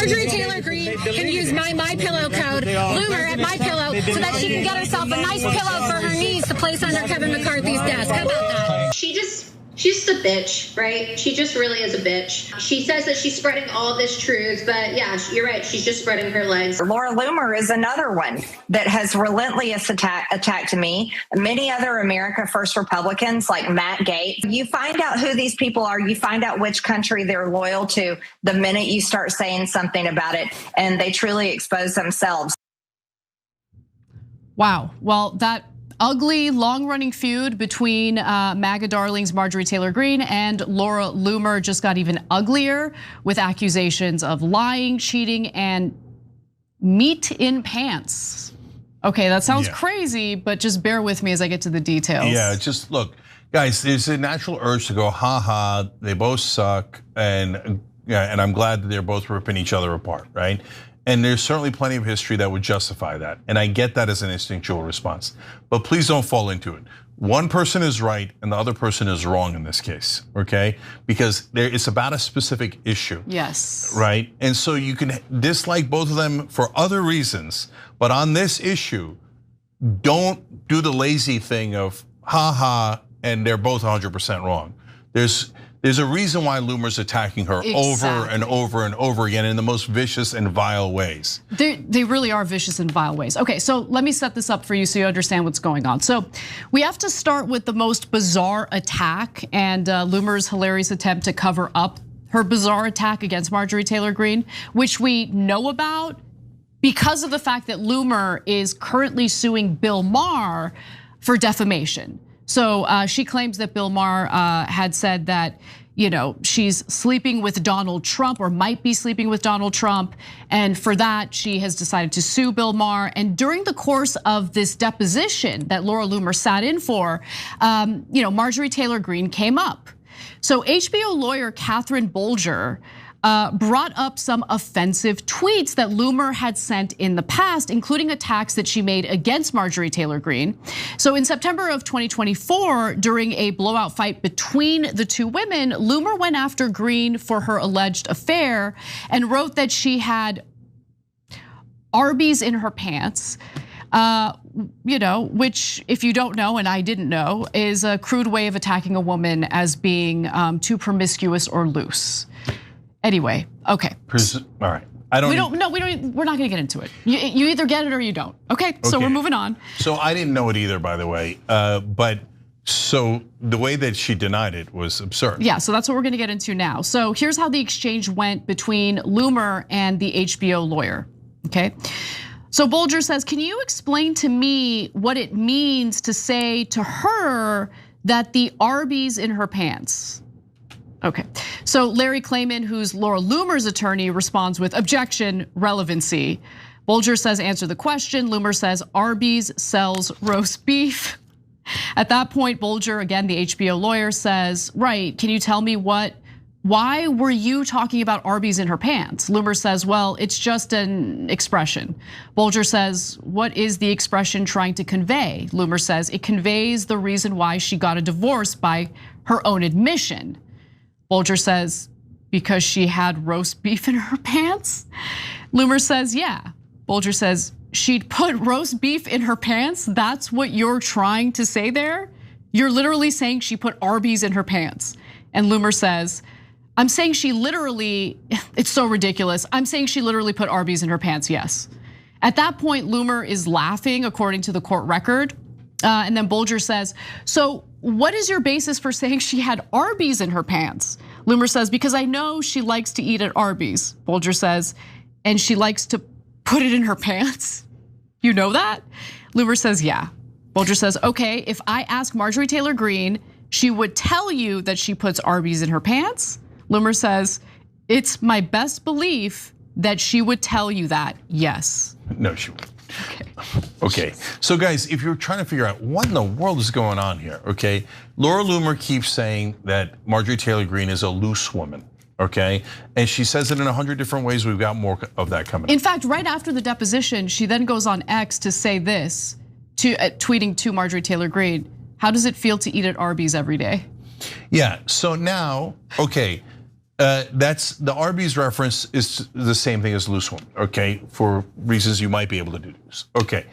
Marjorie Taylor Greene can use my pillow code, Loomer at my pillow, so that she can get herself a nice pillow for her knees to place under Kevin McCarthy's desk. How about that? She's just a bitch, right? She just really is a bitch. She says that she's spreading all this truth, but yeah, you're right. She's just spreading her legs. Laura Loomer is another one that has relentless attacked me. Many other America First Republicans like Matt Gaetz. You find out who these people are. You find out which country they're loyal to the minute you start saying something about it, and they truly expose themselves. Wow. Well, that ugly, long-running feud between MAGA darlings Marjorie Taylor Greene and Laura Loomer just got even uglier with accusations of lying, cheating, and meat in pants. Okay, that sounds crazy, but just bear with me as I get to the details. Yeah, just look, guys, there's a natural urge to go, ha, they both suck, and I'm glad that they're both ripping each other apart, right? And there's certainly plenty of history that would justify that. And I get that as an instinctual response. But please don't fall into it. One person is right and the other person is wrong in this case, okay? Because it's about a specific issue. Yes. Right? And so you can dislike both of them for other reasons. But on this issue, don't do the lazy thing of, and they're both 100% wrong. There's a reason why Loomer's attacking her over and over and over again in the most vicious and vile ways. They really are vicious and vile ways. Okay, so let me set this up for you so you understand what's going on. So we have to start with the most bizarre attack and Loomer's hilarious attempt to cover up her bizarre attack against Marjorie Taylor Greene, which we know about because of the fact that Loomer is currently suing Bill Maher for defamation. So she claims that Bill Maher had said that, she's sleeping with Donald Trump or might be sleeping with Donald Trump. And for that, she has decided to sue Bill Maher. And during the course of this deposition that Laura Loomer sat in for, Marjorie Taylor Greene came up. So HBO lawyer Catherine Bolger brought up some offensive tweets that Loomer had sent in the past, including attacks that she made against Marjorie Taylor Greene. So in September of 2024, during a blowout fight between the two women, Loomer went after Greene for her alleged affair and wrote that she had Arby's in her pants. Which if you don't know, and I didn't know, is a crude way of attacking a woman as being too promiscuous or loose. Anyway, okay. All right. We're not gonna get into it. You either get it or you don't. Okay, so we're moving on. So I didn't know it either, by the way. But so the way that she denied it was absurd. Yeah, so that's what we're gonna get into now. So here's how the exchange went between Loomer and the HBO lawyer, okay? So Bolger says, can you explain to me what it means to say to her that the Arby's in her pants? Okay, so Larry Klayman, who's Laura Loomer's attorney, responds with objection, relevancy. Bolger says, answer the question. Loomer says, Arby's sells roast beef. At that point, Bolger, again, the HBO lawyer, says, right, can you tell me why were you talking about Arby's in her pants? Loomer says, well, it's just an expression. Bolger says, what is the expression trying to convey? Loomer says, it conveys the reason why she got a divorce by her own admission. Bolger says, because she had roast beef in her pants? Loomer says, yeah. Bolger says, she'd put roast beef in her pants? That's what you're trying to say there? You're literally saying she put Arby's in her pants. And Loomer says, I'm saying she literally, it's so ridiculous. I'm saying she literally put Arby's in her pants, yes. At that point, Loomer is laughing according to the court record. And then Bolger says, so what is your basis for saying she had Arby's in her pants? Loomer says, because I know she likes to eat at Arby's. Bolger says, and she likes to put it in her pants? You know that? Loomer says, yeah. Bolger says, okay, if I ask Marjorie Taylor Greene, she would tell you that she puts Arby's in her pants? Loomer says, it's my best belief that she would tell you that, yes. No, she wouldn't. Okay, so guys, if you're trying to figure out what in the world is going on here, okay? Laura Loomer keeps saying that Marjorie Taylor Greene is a loose woman, okay? And she says it in 100 different ways. We've got more of that coming up. In fact, right after the deposition, she then goes on X to say this, tweeting to Marjorie Taylor Greene, how does it feel to eat at Arby's every day? Yeah, so now, okay, That's the Arby's reference is the same thing as loose woman, okay? For reasons you might be able to deduce. Okay,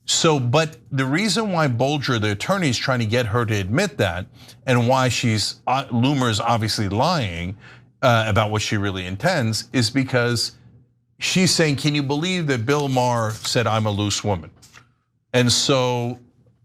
so but the reason why Bolger, the attorney, is trying to get her to admit that, and why Loomer is obviously lying about what she really intends, is because she's saying, "Can you believe that Bill Maher said I'm a loose woman?" And so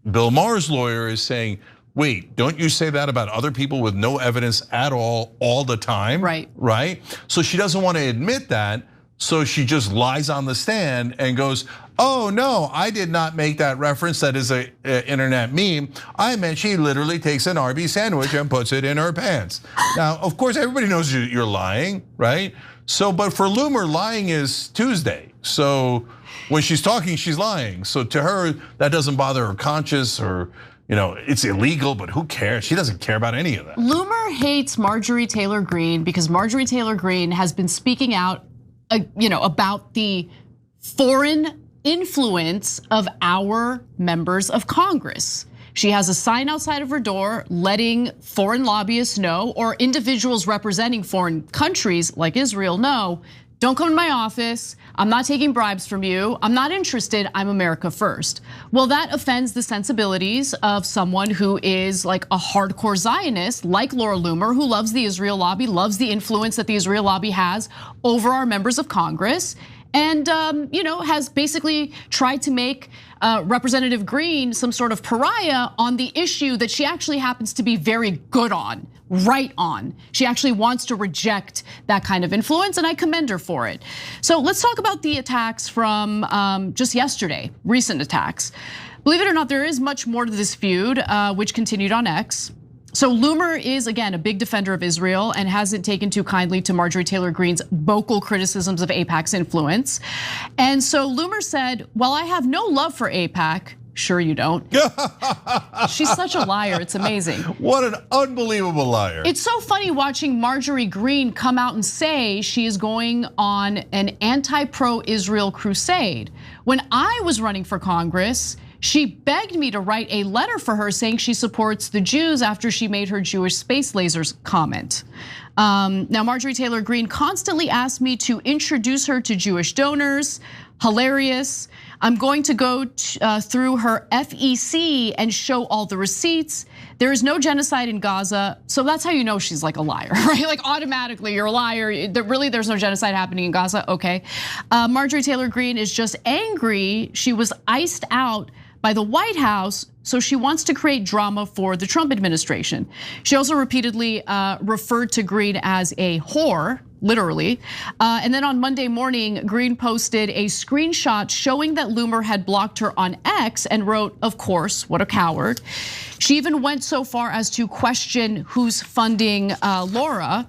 Bill Maher's lawyer is saying, wait, don't you say that about other people with no evidence at all the time? Right. Right? So she doesn't want to admit that, so she just lies on the stand and goes, oh no, I did not make that reference, that is a internet meme. I meant she literally takes an Arby sandwich and puts it in her pants. Now, of course, everybody knows you're lying, right? So, but for Loomer, lying is Tuesday. So when she's talking, she's lying. So to her, that doesn't bother her conscience, or it's illegal, but who cares? She doesn't care about any of that. Loomer hates Marjorie Taylor Greene because Marjorie Taylor Greene has been speaking out, about the foreign influence of our members of Congress. She has a sign outside of her door letting foreign lobbyists know, or individuals representing foreign countries like Israel know, don't come to my office. I'm not taking bribes from you. I'm not interested. I'm America first. Well, that offends the sensibilities of someone who is like a hardcore Zionist, like Laura Loomer, who loves the Israel lobby, loves the influence that the Israel lobby has over our members of Congress, and has basically tried to make Representative Greene some sort of pariah on the issue that she actually happens to be very good on. Right on. She actually wants to reject that kind of influence, and I commend her for it. So let's talk about the attacks from just yesterday, recent attacks. Believe it or not, there is much more to this feud, which continued on X. So Loomer is, again, a big defender of Israel and hasn't taken too kindly to Marjorie Taylor Greene's vocal criticisms of AIPAC's influence. And so Loomer said, well, I have no love for AIPAC. Sure you don't. She's such a liar, it's amazing. What an unbelievable liar. It's so funny watching Marjorie Greene come out and say she is going on an anti-pro-Israel crusade. When I was running for Congress, she begged me to write a letter for her saying she supports the Jews after she made her Jewish space lasers comment. Now, Marjorie Taylor Greene constantly asked me to introduce her to Jewish donors. Hilarious. I'm going to go through her FEC and show all the receipts. There is no genocide in Gaza. So that's how you know she's like a liar, right? Like automatically you're a liar. Really, there's no genocide happening in Gaza, okay. Marjorie Taylor Greene is just angry. She was iced out by the White House, so she wants to create drama for the Trump administration. She also repeatedly referred to Greene as a whore, literally. And then on Monday morning, Greene posted a screenshot showing that Loomer had blocked her on X and wrote, of course, what a coward. She even went so far as to question who's funding Laura.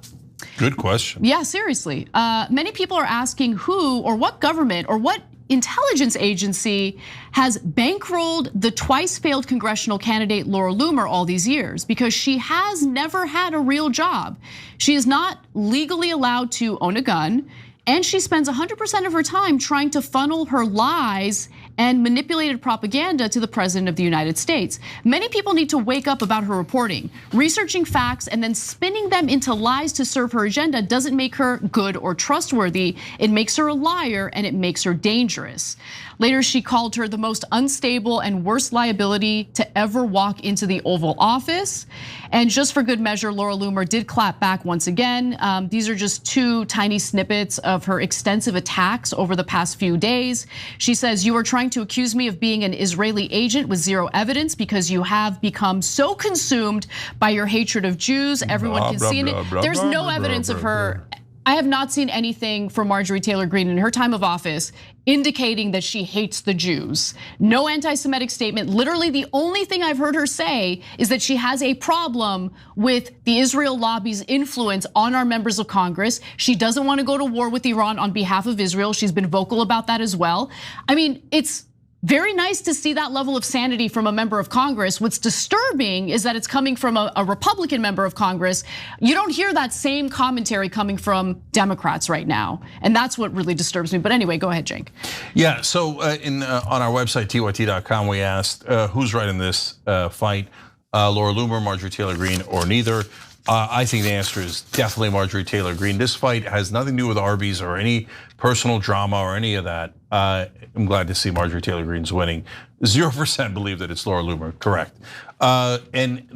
Good question. Yeah, seriously. Many people are asking who or what government or what intelligence agency has bankrolled the twice failed congressional candidate Laura Loomer all these years, because she has never had a real job. She is not legally allowed to own a gun, and she spends 100% of her time trying to funnel her lies and manipulated propaganda to the president of the United States. Many people need to wake up about her reporting. Researching facts and then spinning them into lies to serve her agenda doesn't make her good or trustworthy. It makes her a liar and it makes her dangerous. Later, she called her the most unstable and worst liability to ever walk into the Oval Office. And just for good measure, Laura Loomer did clap back once again. These are just two tiny snippets of her extensive attacks over the past few days. She says, you are trying to accuse me of being an Israeli agent with zero evidence because you have become so consumed by your hatred of Jews. Everyone can see it. There's no evidence of her. I have not seen anything from Marjorie Taylor Greene in her time of office indicating that she hates the Jews. No anti-Semitic statement. Literally the only thing I've heard her say is that she has a problem with the Israel lobby's influence on our members of Congress. She doesn't want to go to war with Iran on behalf of Israel. She's been vocal about that as well. I mean, it's very nice to see that level of sanity from a member of Congress. What's disturbing is that it's coming from a Republican member of Congress. You don't hear that same commentary coming from Democrats right now. And that's what really disturbs me. But anyway, go ahead, Cenk. Yeah, so on our website, tyt.com, we asked who's right in this fight, Laura Loomer, Marjorie Taylor Greene, or neither. I think the answer is definitely Marjorie Taylor Greene. This fight has nothing to do with Arby's or any personal drama or any of that. I'm glad to see Marjorie Taylor Greene's winning. 0% believe that it's Laura Loomer, correct. And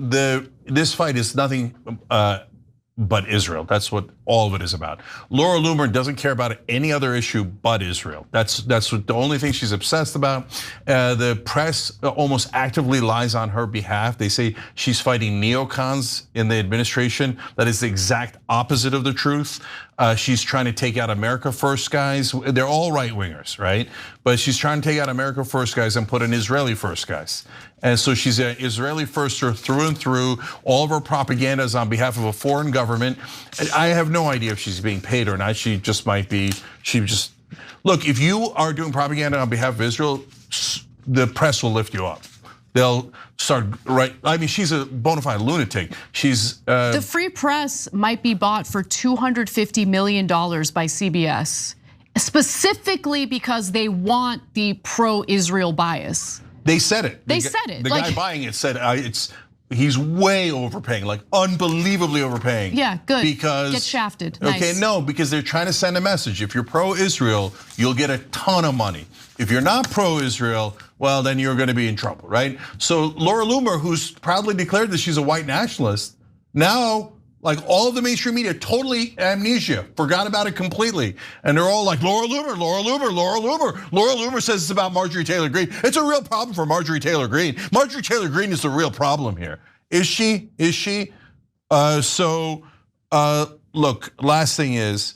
this fight is nothing but Israel. That's what all of it is about. Laura Loomer doesn't care about any other issue but Israel. That's what the only thing she's obsessed about. The press almost actively lies on her behalf. They say she's fighting neocons in the administration. That is the exact opposite of the truth. She's trying to take out America First guys. They're all right wingers, right? But she's trying to take out America First guys and put in Israeli First guys. And so she's an Israeli firster through and through. All of her propaganda is on behalf of a foreign government. I have no idea if she's being paid or not. She just might be. Look, if you are doing propaganda on behalf of Israel, the press will lift you up. They'll start right. I mean, she's a bona fide lunatic. She's the free press might be bought for $250 million by CBS, specifically because they want the pro-Israel bias. They said it. They said it. The guy buying it said he's way overpaying, like unbelievably overpaying. Yeah, good. Because get shafted. Okay, nice. no, because they're trying to send a message. If you're pro-Israel, you'll get a ton of money. If you're not pro-Israel, well, then you're going to be in trouble, right? So Laura Loomer, who's proudly declared that she's a white nationalist, now, like all of the mainstream media, totally amnesia, forgot about it completely. And they're all like, Laura Loomer, Laura Loomer, Laura Loomer. Laura Loomer says it's about Marjorie Taylor Greene. It's a real problem for Marjorie Taylor Greene. Marjorie Taylor Greene is the real problem here. Is she? Is she? Look, last thing is,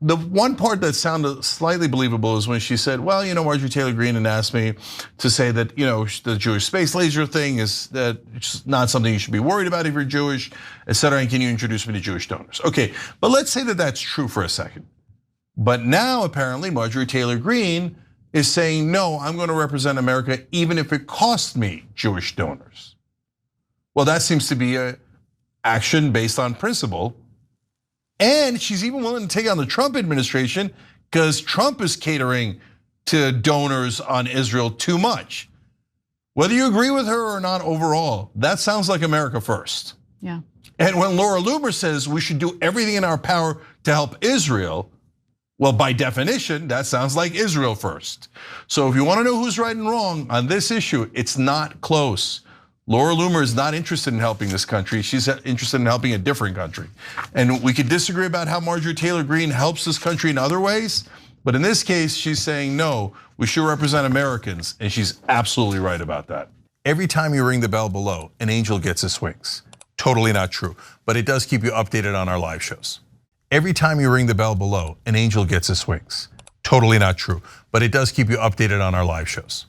the one part that sounded slightly believable is when she said, well, Marjorie Taylor Greene had asked me to say that, the Jewish space laser thing is that it's not something you should be worried about if you're Jewish, et cetera, and can you introduce me to Jewish donors? Okay, but let's say that that's true for a second. But now apparently Marjorie Taylor Greene is saying, no, I'm going to represent America even if it costs me Jewish donors. Well, that seems to be an action based on principle. And she's even willing to take on the Trump administration because Trump is catering to donors on Israel too much. Whether you agree with her or not overall, that sounds like America first. Yeah. And when Laura Loomer says we should do everything in our power to help Israel, well, by definition, that sounds like Israel first. So if you want to know who's right and wrong on this issue, it's not close. Laura Loomer is not interested in helping this country. She's interested in helping a different country. And we could disagree about how Marjorie Taylor Greene helps this country in other ways, but in this case, she's saying, no, we should represent Americans, and she's absolutely right about that. Every time you ring the bell below, an angel gets his wings. Totally not true, but it does keep you updated on our live shows. Every time you ring the bell below, an angel gets his wings. Totally not true, but it does keep you updated on our live shows.